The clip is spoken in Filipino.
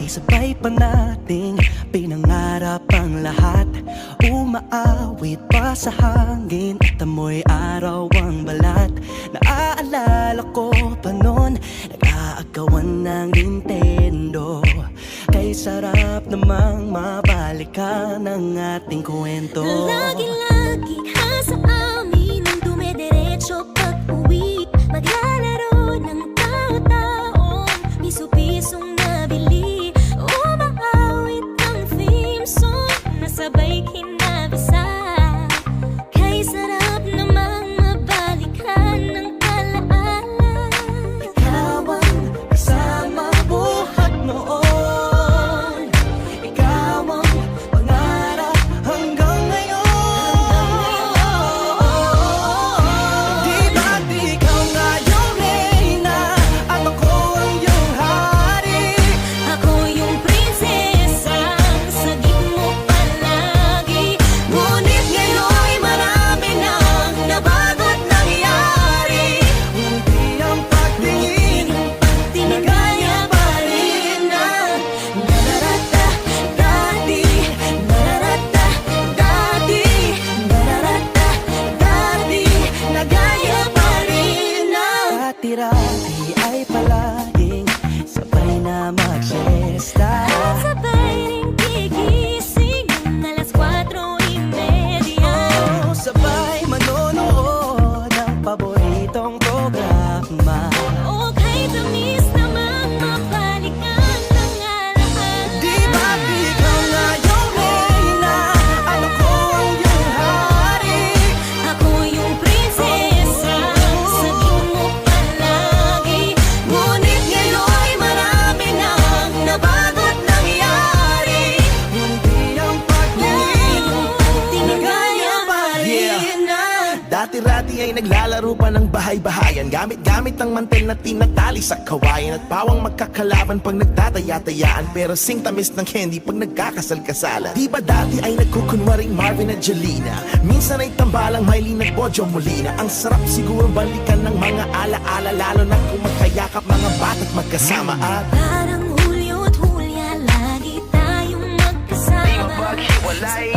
Dati sabay pa nating pinangarap ang lahat. Umaawit pa sa hangin at amoy araw ang balat. Naaalala ko pa noon, nag-aagawan ng Nintendo. Kay sarap namang mabalikan ang ating kwento. Lagi-lagi ka sa amin ang dumediretso pag-uwi. Maglalaro ng tao-taong piso-pisong nabili. Umaawit ang theme song na sabay kinabasa. Kay sarap namang mabalikan ng alaala. Ikaw ang kasama buhat noon. Ikaw ang pangarap hanggang ngayon. Di ba't ikaw nga yung reyna at ako ang iyong hari? Ako yung prinsesang sagip mo palagi. Ngunit ngayon'y marami nang nabago't nangyari. Hindi ang pagtingin nagaya pa rin ang nararata dati. Nararata dati. Nararata dati. Nagaya pa rin ang dati-rati ay palaging sabay na mag-siesta. At sabay ring gigising ng alas 4:30. Oh, sabay manonood ng paboritong programa. O kay tamis namang mabalikan ng alaala. Di ba't ikaw nga yung reyna at ako ang iyong hari? Ako yung prinsesa, sagip mo palagi. Ngunit ngayon'y marami nang nabago't nangyari. Hindi ang pagtingin nagaya pa rin ang Dati-rati ay naglalaro pa ng bahay-bahayan, gamit-gamit ang mantel na tinatali sa kawayan. At pawang magkakalaban pag nagtataya-tayaan, pero sing tamis ng candy pag nagkakasal-kasalan. Di ba dati ay nagkukunwaring Marvin at Jelena? Minsan ay tambalang Mylene at Bojo Molina. Ang sarap siguro balikan ng mga ala-ala, lalo na kung magkayakap mga bata't magkasama. At Parang Hulyo at Hulya, lagi tayong magkasama. maghiwalay.